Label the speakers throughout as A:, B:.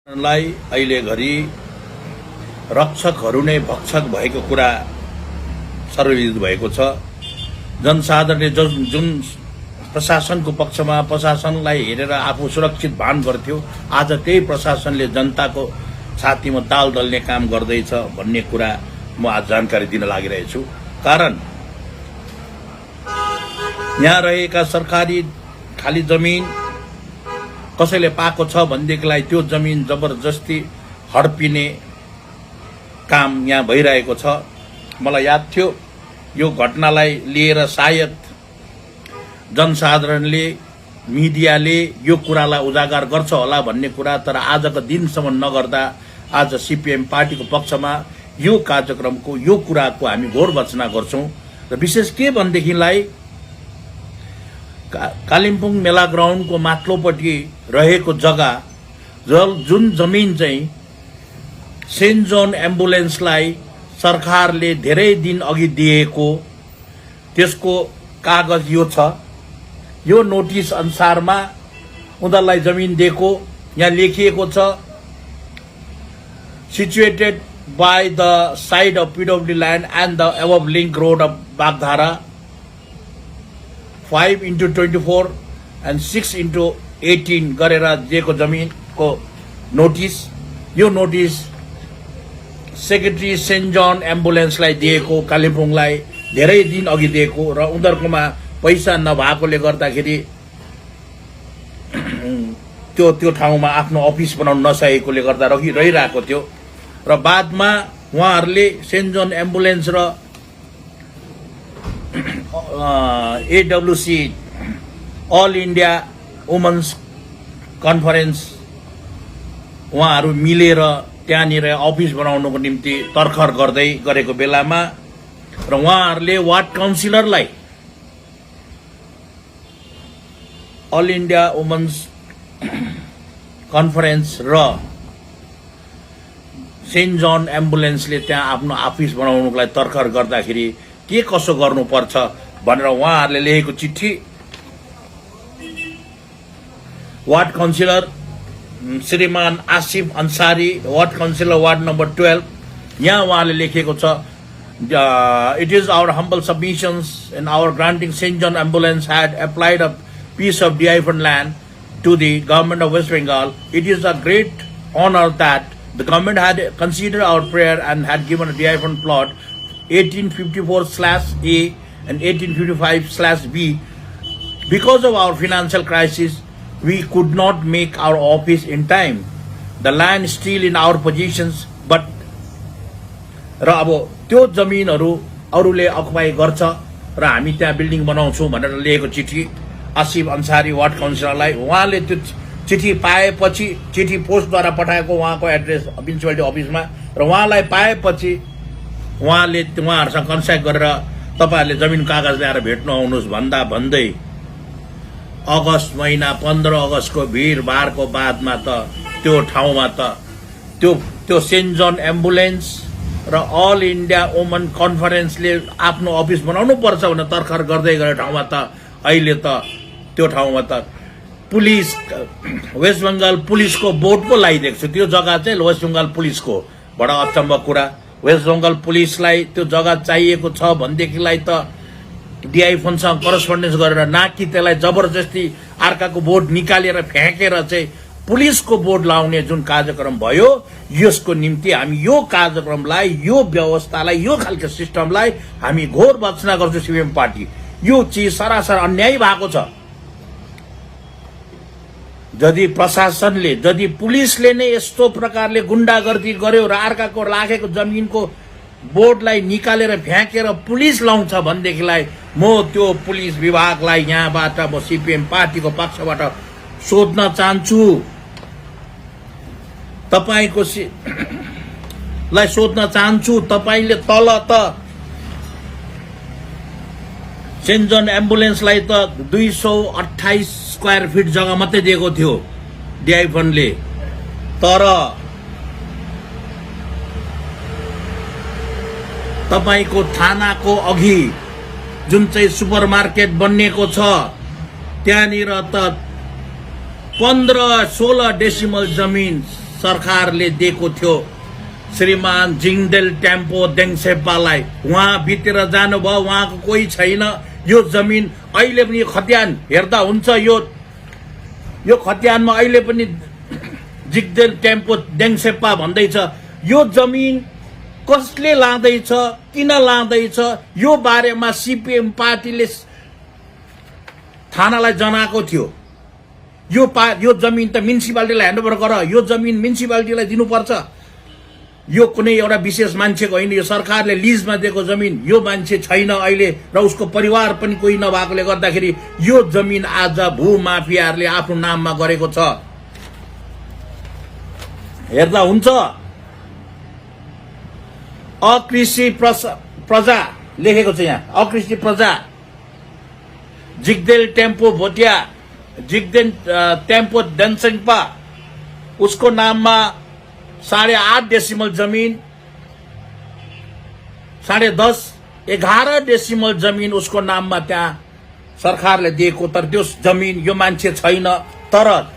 A: लाई अहिले घरि रक्षकहरू नै भक्षक भएको कुरा सर्वविदित भएको छ। जनसाधारणले जुन प्रशासनको पक्षमा प्रशासनलाई हेरेर आफू सुरक्षित भान गर्थ्यो, आज त्यही प्रशासनले जनताको छातीमा ताल दल्ने काम गर्दैछ भन्ने कुरा म आज जानकारी दिन लागिरहेको छु। कारण यहाँ रहेका सरकारी खाली जमिन कसैले पाएको छ भनेदेखिलाई त्यो जमिन जबरजस्ती हडपिने काम यहाँ भइरहेको छ। मलाई याद थियो यो घटनालाई लिएर सायद जनसाधारणले मिडियाले यो कुरालाई उजागर गर्छ होला भन्ने कुरा, तर आजको दिनसम्म नगर्दा आज सीपीएम पार्टीको पक्षमा यो कार्यक्रमको यो कुराको हामी घोर भर्त्सना गर्छौं। र विशेष के भनेदेखिलाई कालिम्पोङ मेला ग्राउन्डको माथिल्लोपट्टि रहेको जग्गा जुन जमिन चाहिँ सेन्ट जोन एम्बुलेन्सलाई सरकारले धेरै दिन अघि दिएको, त्यसको कागज यो छ। यो नोटिस अनुसारमा उनीहरूलाई जमिन दिएको यहाँ लेखिएको छ, situated by the side of PWD land and the above link road of Bagdhara 5x24 and 6x18 गरेर दिएको जमिनको नोटिस। यो नोटिस सेक्रेटरी सेन्ट जोन एम्बुलेन्सलाई दिएको, कालिम्पोङलाई धेरै दिन अघि दिएको र उनीहरुकोमा पैसा नभएकोले गर्दाखेरि त्यो ठाउँमा आफ्नो अफिस बनाउन नसकेकोले गर्दा रहिरहेको थियो। र बादमा उहाँहरूले सेन्ट जोन एम्बुलेन्स र एडब्ल्यूसी अल इन्डिया वुमेन्स कन्फरेन्स उहाँहरू मिलेर त्यहाँनिर अफिस बनाउनको निम्ति तर्खर गर्दै गरेको बेलामा र उहाँहरूले वार्ड काउन्सिलरलाई अल इन्डिया वुमेन्स कन्फरेन्स र सेन्ट जोन एम्बुलेन्सले त्यहाँ आफ्नो अफिस बनाउनको लागि तर्खर गर्दाखेरि के कसो गर्नुपर्छ भनेर उहाँहरूले लेखेको चिठी वार्ड काउन्सिलर श्रीमान Asif Ansari, ward councillor ward number 12, यहाँ उहाँले लेखेको छ, it is our humble submissions in our granting Saint John ambulance had applied a piece of DI fund land to the government of West Bengal. It is a great honor that the government had considered our prayer and had given a DI fund plot 1854/A and 1855/B. Because of our financial crisis, we could not make our office in time. The land is still in our possessions, but र अब त्यो जमिनहरु अरूले occupy गर्छ र हामी त्यहाँ building बनाउँछौं भनेर लेखेको चिठी आसिफ अन्सारी वार्ड काउन्सिलरलाई। उहाँले त्यो चिठी पाएपछि, चिठी पोस्टद्वारा पठाएको उहाँको एड्रेस म्युनिसिपालिटी अफिसमा, र उहाँलाई पाएपछि उहाँले उहाँहरुसँग कन्ट्याक्ट गरेर तपाईहरुले जमिन कागज ल्याएर भेट्नु आउनुस् भन्दा भन्दै अगस्त महिना 15 अगस्तको भिडभाडको बादमा त त्यो ठाउँमा त त्यो सेन्ट जोन एम्बुलेन्स र अल इन्डिया वुमेन कन्फरेन्सले आफ्नो अफिस बनाउनु पर्छ भनेर तर्खर गर्दै गएको ठाउँमा त अहिले त त्यो ठाउँमा त पुलिस, वेस्ट बंगाल पुलिसको बोर्ड पो लगाइदिएको छ। त्यो जग्गा चाहिँ वेस्ट बंगाल पुलिसको, बडा अचम्म कुरा। वेस्ट बंगाल पुलिसलाई त्यो जग्गा चाहिएको छ भनेदेखिलाई त डिआई फन्डसँग करस्पोन्डेन्स गरेर नाकि त्यसलाई जबरजस्ती अर्काको बोर्ड निकालेर फ्याँकेर चाहिँ पुलिसको बोर्ड लाउने जुन कार्यक्रम भयो, यसको निम्ति हामी यो कार्यक्रमलाई, यो व्यवस्थालाई, यो खालको सिस्टमलाई हामी घोर भर्त्सना गर्छौं। सीपीएम पार्टी यो चीज सरासर अन्याय भएको छ। यदि प्रशासनले, यदि पुलिसले नै यस्तो प्रकारले गुण्डागर्दी गर्यो र अर्काको राखेको जमिनको बोर्डलाई निकालेर फ्याँकेर पुलिस लाउँछ भनेदेखिलाई म त्यो पुलिस विभागलाई यहाँबाट म सीपीएम पार्टीको पक्षबाट सोध्न चाहन्छु, तपाईको लाई सोध्न चाहन्छु, तपाईले तल त सेन्ट जोन एम्बुलेन्सलाई त 228 स्क्वायर फिट जग्गा मात्रै दिएको थियो डिआई फन्डले, तर तपाईको थानाको अघि जुन चाहिँ सुपरमार्केट बनिएको छ त्यहाँनिर त 15-16 डेसिमल जमिन सरकारले दिएको थियो श्रीमान जिङदेल टेम्पो देङसेपालाई। उहाँ भित्र जानुभयो, उहाँको कोही छैन। यो जमिन अहिले पनि खतियान हेर्दा हुन्छ, यो खतियानमा अहिले पनि जिङदेल टेम्पो देङसेपा भन्दैछ। यो जमिन कसले लाँदैछ, किन लाँदैछ, यो बारेमा सीपीएम पार्टीले थानालाई जनाएको थियो। यो जमिन त म्युनिसिपालिटीलाई ह्यान्डओभर गर, यो जमिन म्युनिसिपालिटीलाई दिनुपर्छ। यो कुनै एउटा विशेष मान्छेको होइन, यो सरकारले लिजमा दिएको जमिन। यो मान्छे छैन अहिले र उसको परिवार पनि कोही नभएकोले गर्दाखेरि यो जमिन आज भूमाफियाहरूले आफ्नो नाममा गरेको छ। हेर्दा हुन्छ। अकृषि प्रजा लेखेको छ यहाँ, अकृषि प्रजा जिग्देल टेम्पो भोटिया, जिग्देल टेम्पो देनसेङपा, उसको नाममा 8.5 डेसिमल जमीन, 10.5 11 डेसिमल जमीन उसको नाममा त्यहाँ सरकारले दिएको। तर त्यो जमीन यो मान्छे छैन, तर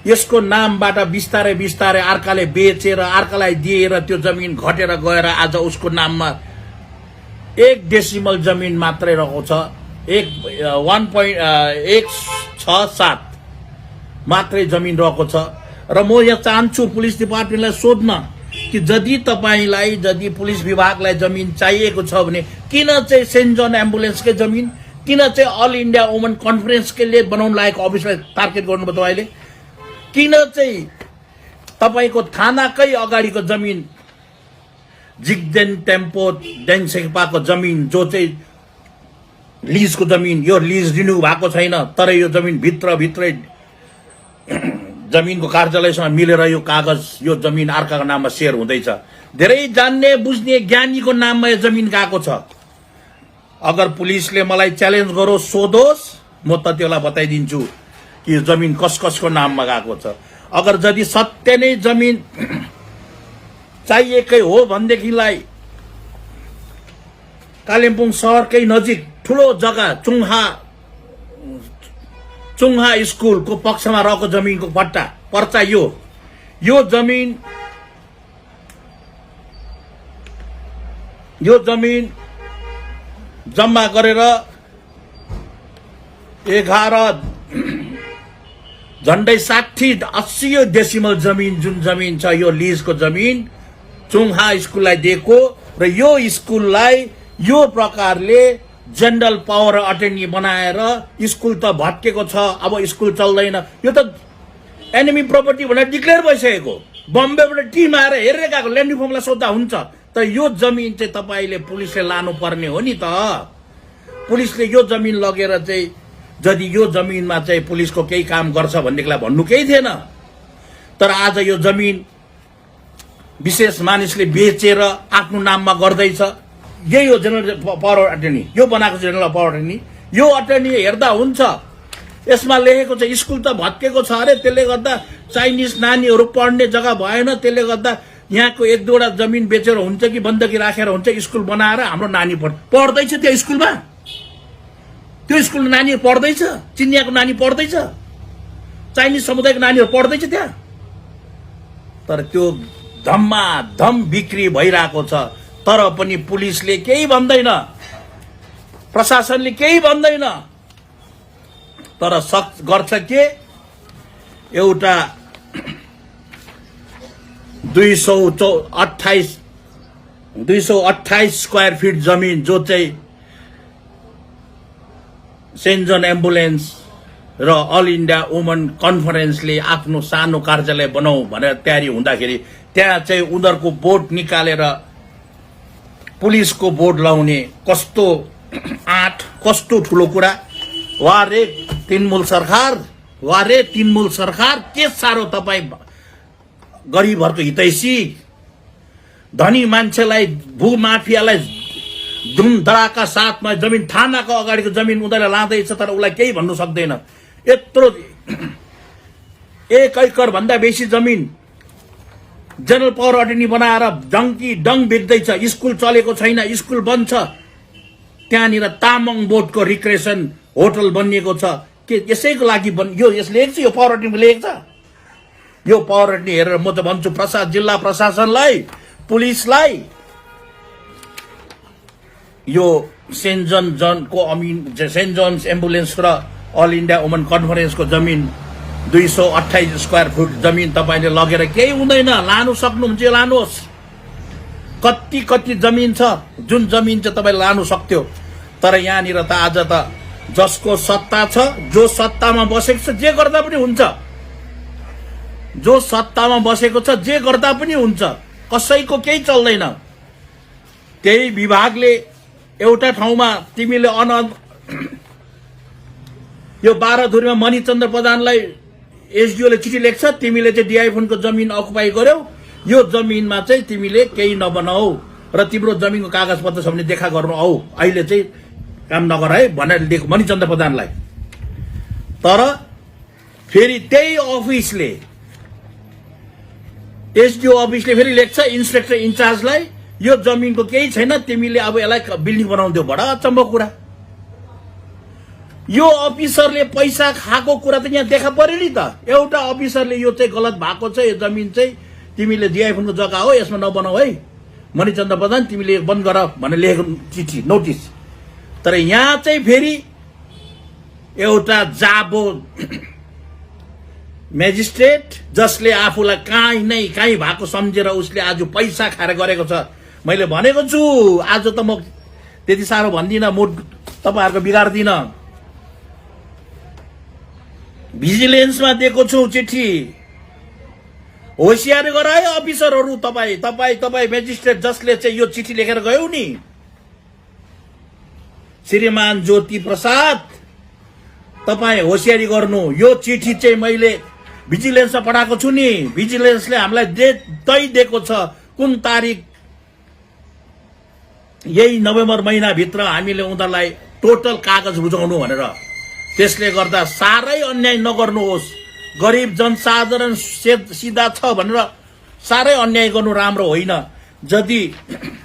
A: यसको नामबाट बिस्तारै बिस्तारै अर्काले बेचेर अर्कालाई दिएर त्यो जमीन घटेर गएर आज उसको नाममा 1 डेसिमल जमीन मात्रै रहेको छ। 1.167 मात्रै जमीन रहेको छ। र म यहाँ चाहन्छु पुलिस डिपार्टमेन्टलाई सोध्न कि यदि पुलिस विभागलाई जमिन चाहिएको छ भने किन चाहिँ सेन्ट जन एम्बुलेन्सकै जमिन, किन चाहिँ अल इन्डिया वुमन कन्फरेन्सले बनाउन लागेको अफिसलाई टार्गेट गर्नुभयो तपाईँले? किन चाहिँ तपाईँको थानाकै अगाडिको जमिन जिग्देन टेम्पो देङसेपाको जमिन जो चाहिँ लिजको जमिन, यो लिज रिन्यू भएको छैन, तर यो जमिन भित्रै जमिनको कार्यालयसँग मिलेर यो कागज, यो जमिन अर्काको नाममा सेयर हुँदैछ। धेरै जान्ने बुझ्ने ज्ञानीको नाममा यो जमिन गएको छ। अगर पुलिसले मलाई च्यालेन्ज गरोस्, सोधोस्, म त त्यसलाई बताइदिन्छु कि यो जमिन कसको नाममा गएको छ। अगर यदि सत्य नै जमिन चाहिएकै हो भनेदेखिलाई कालिम्पोङ शहरकै नजिक ठुलो जग्गा चुङहा स्कुलको पक्षमा रहेको जमिनको पर्चा यो जमिन जम्मा गरेर 11 झन्डै 60-80 डेसिमल जमिन जुन जमिन छ यो लिजको जमिन चुङहा स्कुललाई दिएको र यो स्कुललाई यो प्रकारले जनरल पावर अटर्नी बनाएर स्कुल त भत्केको छ, अब स्कुल चल्दैन, यो त एनिमी प्रपर्टी भनेर डिक्लेयर भइसकेको। बम्बेबाट टिम आएर हेरेर गएको, ल्यान्ड रिफर्मलाई सोद्धा हुन्छ। तर यो जमिन चाहिँ तपाईँले पुलिसले लानुपर्ने हो नि त। पुलिसले यो जमिन लगेर चाहिँ यदि यो जमिनमा चाहिँ पुलिसको केही काम गर्छ भनेदेखिलाई भन्नु केही थिएन। तर आज यो जमिन विशेष मानिसले बेचेर आफ्नो नाममा गर्दैछ। यही हो जनरल पावर अटर्नी, यो बनाएको जनरल पावर अटर्नी। यो अटर्नी हेर्दा हुन्छ, यसमा लेखेको छ स्कुल त भत्केको छ अरे, त्यसले गर्दा चाइनिज नानीहरू पढ्ने जग्गा भएन, त्यसले गर्दा यहाँको 1-2वटा जमिन बेचेर हुन्छ कि बन्दकी राखेर हुन्छ स्कुल बनाएर हाम्रो नानी पढ्दैछ त्यो स्कुलमा। त्यो स्कुलमा नानीहरू पढ्दैछ, चिनियाको नानी पढ्दैछ, चाइनिज समुदायको नानीहरू पढ्दैछ त्यहाँ। तर त्यो धम्माधम बिक्री भइरहेको छ, तर पनि पुलिसले केही भन्दैन, प्रशासनले केही भन्दैन। तर गर्छ के, एउटा 228 स्क्वायर फिट जमिन जो चाहिँ सेन्ट जन एम्बुलेन्स र अल इन्डिया वुमन कन्फरेन्सले आफ्नो सानो कार्यालय बनाऊ भनेर तयारी हुँदाखेरि त्यहाँ चाहिँ उनीहरूको बोर्ड निकालेर पुलिसको बोर्ड लाउने कस्तो कस्तो ठुलो कुरा। वारे तृणमूल सरकार के साह्रो तपाईँ गरिबहरूको हितैषी धनी मान्छेलाई भूमाफियालाई धुमधडाका साथमा जमिन थानाको अगाडिको जमिन उनीहरूले लाँदैछ, तर उसलाई केही भन्नु सक्दैन। यत्रो 1 एकड भन्दा बेसी जमिन जनरल पावर अटर्नी बनाएर डङ बेच्दैछ। स्कुल चलेको छैन, स्कुल बन्द छ, त्यहाँनिर तामाङ बोर्डको रिक्रेसन होटल बनिएको छ। के यसैको लागि यो लेखेको छ, यो पावर अटर्नीको लेखेको छ। यो पावर हेरेर म त भन्छु जिल्ला प्रशासनलाई, पुलिसलाई, यो सेन्ट जोन्स एम्बुलेन्स र अल इन्डिया वुमन कन्फरेन्सको जमिन 228 स्क्वायर फुट जमिन तपाईले लगेर केही हुँदैन, लानु सक्नुहुन्छ लानुहोस्। कति कति जमिन छ, जुन जमिन चाहिँ तपाईले लानु सक्थ्यो। तर यहाँनिर त आज त जसको सत्ता छ, जो सत्तामा बसेको छ, जे गर्दा पनि हुन्छ, जो सत्तामा बसेको छ जे गर्दा पनि हुन्छ, कसैको केही चल्दैन। त्यही विभागले एउटा ठाउँमा तिमीले यो 12 धुरीमा मणिचन्द्र प्रधानलाई एसडिओले चिठी लेख्छ, तिमीले चाहिँ डिआई फन्डको जमिन अकुपाई गर्यौ, यो जमिनमा चाहिँ तिमीले केही नबनाऊ र तिम्रो जमिनको कागज पत्र छ भने देखा गर्नु आऊ, अहिले चाहिँ काम नगर है भनेर लेख मणिचन्द्र प्रधानलाई। तर फेरि त्यही अफिसले, एसडिओ अफिसले फेरि लेख्छ इन्सपेक्टर इन्चार्जलाई, यो जमिनको केही छैन, तिमीले अब यसलाई बिल्डिङ बनाउनु दियो। बडा अचम्म कुरा। यो अफिसरले पैसा खाएको कुरा त यहाँ देखा पर्यो नि त। एउटा अफिसरले यो चाहिँ गलत भएको छ, यो जमिन चाहिँ तिमीले डिआई फन्डको जग्गा हो, यसमा नबनाऊ है मणिचन्द्र प्रधान, तिमीले बन्द गर भनेर लेखेको चिठी नोटिस। तर यहाँ चाहिँ फेरि एउटा जाबो मेजिस्ट्रेट जसले आफूलाई काहीँ भएको सम्झेर उसले आज पैसा खाएर गरेको छ। मैले भनेको छु, आज त म त्यति साह्रो भन्दिनँ, मुड तपाईहरुको बिगार्दिन। भिजिलेन्समा दिएको छु चिठी, होशियार गर है अफिसरहरु। तपाई मेजिस्ट्रेट जसले चाहिँ यो चिठी लेखेर गयौ नि, श्रीमान ज्योति प्रसाद, तपाई होशियारी गर्नु। यो चिठी चाहिँ मैले भिजिलेन्समा पठाएको छु नि, भिजिलेन्सले हामीलाई तय दिएको छ कुन तारिख, यही नोभेम्बर महिना भित्र हामीले उनीहरुलाई टोटल कागज बुझाउनु भनेर। त्यसले गर्दा सारै अन्याय नगर्नुहोस्, गरिब जनसाधारण सिधा छ भनेर सारै अन्याय गर्नु राम्रो होइन। यदि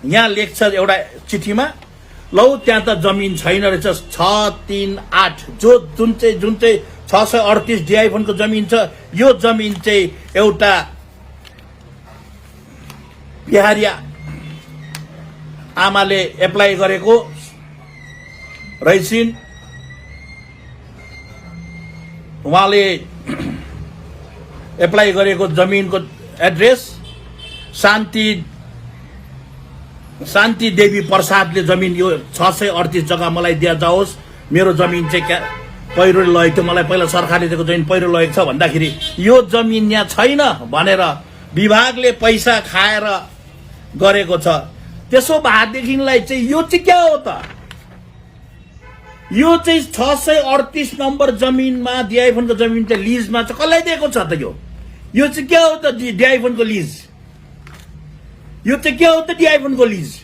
A: यहाँ लेख्छ एउटा चिठीमा, लौ त्यहाँ त जमिन छैन रहेछ 638, जुन चाहिँ 638 डिआई फन्डको जमिन छ, यो जमिन चाहिँ एउटा बिहारी आमाले एप्लाई गरेको रहिसिन्। उहाँले एप्लाई गरेको जमिनको एड्रेस शान्ति देवी प्रसादले जमिन यो 638 जग्गा मलाई दिया जाओस्, मेरो जमिन चाहिँ पहिरोले लगेको थियो, मलाई पहिला सरकारले दिएको जमिन पहिरो लगेको छ भन्दाखेरि यो जमिन यहाँ छैन भनेर विभागले पैसा खाएर गरेको छ। त्यसो भएदेखिलाई चाहिँ यो चाहिँ क्या हो त? यो चाहिँ 638 नम्बर जमिनमा डिआई फन्डको जमिन चाहिँ लिजमा चाहिँ कसलाई दिएको छ त? यो चाहिँ क्या हो त डिआई फन्डको लिज? यो चाहिँ के हो त डिआई फन्डको लिज?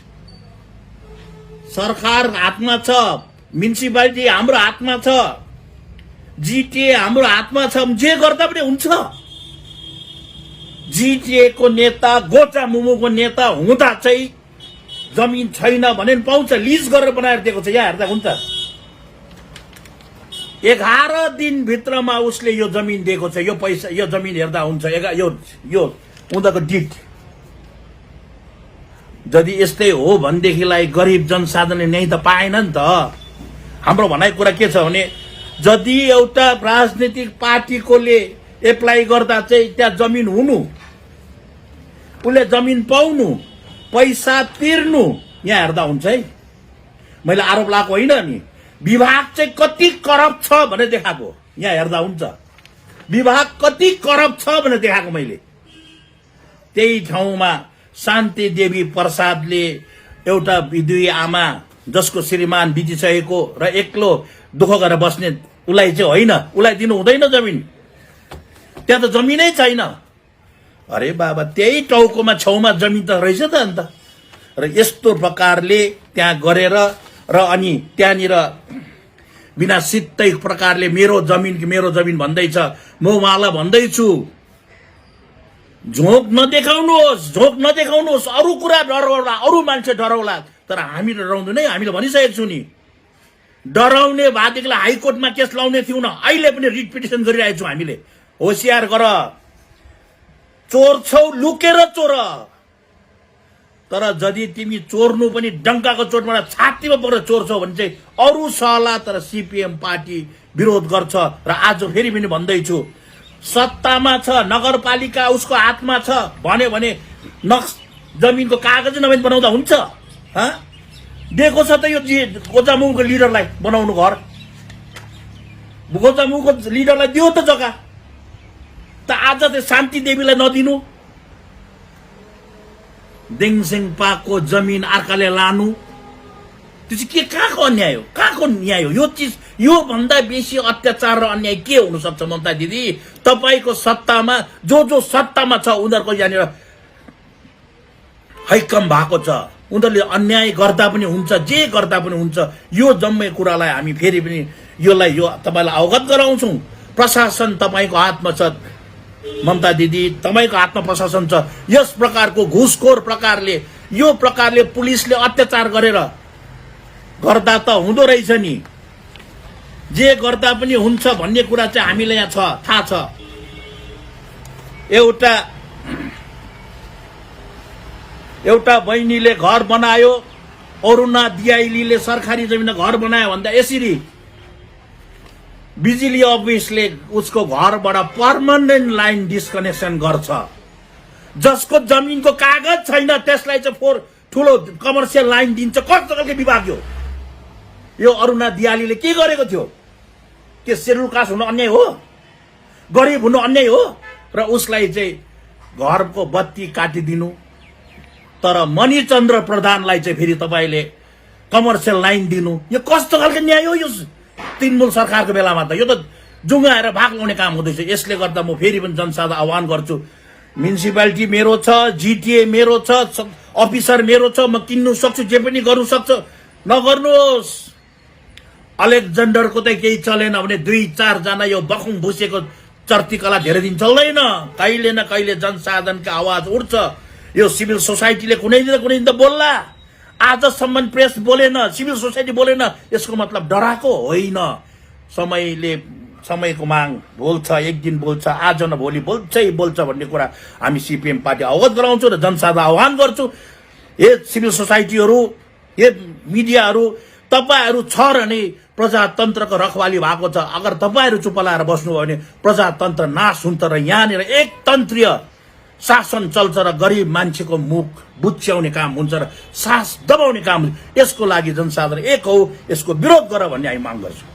A: सरकार हातमा छ, म्युनिसिपालिटी हाम्रो हातमा छ, जिटिए हाम्रो हातमा छ, जे गर्दा पनि हुन्छ। जिटिए को नेता, गोचा मुमुको नेता हुँदा चाहिँ जमिन छैन भने पाउँछ, लिज गरेर बनाएर दिएको छ। यहाँ हेर्दा हुन्छ 11 दिन भित्रमा उसले यो जमिन दिएको छ। यो पैसा, यो जमिन हेर्दा हुन्छ, यो उनीहरूको डिट। यदि यस्तै हो भनेदेखिलाई गरिब जनसाधारणले नै त पाएन नि त। हाम्रो भनाइ कुरा के छ भने, यदि एउटा राजनीतिक पार्टीकोले एप्लाई गर्दा चाहिँ त्यहाँ जमिन हुनु, उसले जमिन पाउनु, पैसा तिर्नु, यहाँ हेर्दा हुन्छ है। मैले आरोप लगाएको होइन नि, विभाग चाहिँ कति करप्ट छ भनेर देखाएको, यहाँ हेर्दा हुन्छ। विभाग कति करप्ट छ भनेर देखाएको मैले। त्यही ठाउँमा शान्ति देवी प्रसादले एउटा विधुवी आमा जसको श्रीमान बितिसकेको र एक्लो दुःख गरेर बस्ने, उसलाई चाहिँ होइन, उसलाई दिनु हुँदैन जमिन। त्यहाँ त जमिनै छैन। अरे बाबा, त्यही टाउकोमा छेउमा जमिन त रहेछ त अन्त। र यस्तो प्रकारले त्यहाँ गरेर र अनि त्यहाँनिर बिना सित्तै प्रकारले मेरो जमिन भन्दैछ। म उहाँलाई भन्दैछु, झोक नदेखाउनुहोस्। अरू कुरा डराउला, अरू मान्छे डराउला, तर हामी डराउँदैन है। हामीले भनिसकेको छु नि, डराउने भएदेखिलाई हाइकोर्टमा केस लाउने थियौँ न, अहिले पनि रिट पिटिसन गरिरहेको छौँ हामीले। होशियार गर, चोर छौ लुकेर चोर, तर यदि तिमी चोर्नु पनि डङ्काको चोटबाट छातीमा परेर चोर्छौ भने चाहिँ अरू सहला, तर सीपीएम पार्टी विरोध गर्छ। र आज फेरि पनि भन्दैछु, सत्तामा छ, नगरपालिका उसको हातमा छ भने जमिनको कागज नभए बनाउँदा हुन्छ? दिएको छ त यो गोजामुखको लिडरलाई बनाउनु घर, गोजामुखको लिडरलाई दियो त जग्गा, त आज त्यो शान्ति देवीलाई नदिनु, देङसेङ पाको जमिन अर्काले लानु, त्यो चाहिँ के कहाँको अन्याय हो? कहाँको न्याय हो यो चिज? यो भन्दा बेसी अत्याचार र अन्याय के हुन सक्छ ममता दिदी? तपाईको सत्तामा जो सत्तामा छ उनीहरुको यहाँनिर हैकम भएको छ, उनीहरुले अन्याय गर्दा पनि हुन्छ, जे गर्दा पनि हुन्छ। यो जम्मै कुरालाई हामी फेरि पनि यो तपाईलाई अवगत गराउँछौं। प्रशासन तपाईको हातमा छ ममता दिदी, तपाईको हातमा प्रशासन छ। यस प्रकारको घुसखोर प्रकारले, यो प्रकारले पुलिसले अत्याचार गरेर गर्दा त हुँदो रहेछ नि, जे गर्दा पनि हुन्छ भन्ने कुरा चाहिँ हामीलाई यहाँ छ, थाहा छ। एउटा बहिनीले घर बनायो, अरुणा दियाइलीले सरकारी जमिनमा घर बनायो भन्दा यसरी बिजुली अफिसले उसको घरबाट पर्मनेन्ट लाइन डिस्कनेक्सन गर्छ। जसको जमिनको कागज छैन त्यसलाई चाहिँ ठुलो कमर्सियल लाइन दिन्छ। कस्तो खालको विभाग हो यो? अरुणा दियालीले के गरेको थियो? के शेड्युल कास्ट हुनु अन्याय हो? गरिब हुनु अन्याय हो? र उसलाई चाहिँ घरको बत्ती काटिदिनु। तर मणिचन्द्र प्रधानलाई चाहिँ फेरि तपाईले कमर्सियल लाइन दिनु, यो कस्तो खालको न्याय हो? यो तृणमूल सरकारको बेलामा त यो त जुङ्गाएर भाग लाउने काम हुँदैछ। यसले गर्दा म फेरि पनि जनसाधारण आह्वान गर्छु, म्युनिसिपालिटी मेरो छ, जिटिए मेरो छ, अफिसर मेरो छ, म किन्नु सक्छु, जे पनि गर्नु सक्छु, नगर्नुहोस्। अलेक्जेन्डरको त केही चलेन भने 2-4 जना यो बखुङ भुसेको चर्तीकला धेरै दिन चल्दैन। कहिले न कहिले जनसाधारणको आवाज उठ्छ। यो सिभिल सोसाइटीले कुनै दिन त बोल्ला। आजसम्म प्रेस बोलेन, सिभिल सोसाइटी बोलेन, यसको मतलब डराको होइन। समयको माग बोल्छ, एक दिन बोल्छ, आज न भोलि बोल्छ भन्ने कुरा हामी सीपीएम पार्टी अवगत गराउँछौँ र जनसाधारण आह्वान गर्छु। हे सिभिल सोसाइटीहरू, हे मिडियाहरू, तपाईहरू छ र नै प्रजातन्त्रको रखवाली भएको छ। अगर तपाईहरू चुप लाएर बस्नुभयो भने प्रजातन्त्र नाश हुन्छ र यहाँनिर एकतन्त्रीय शासन चल्छ र गरिब मान्छेको मुख बुच्याउने काम हुन्छ र सास दबाउने काम हुन्छ। यसको लागि जनसाधारण एक हो, यसको विरोध गर भन्ने हामी माग गर्छौँ।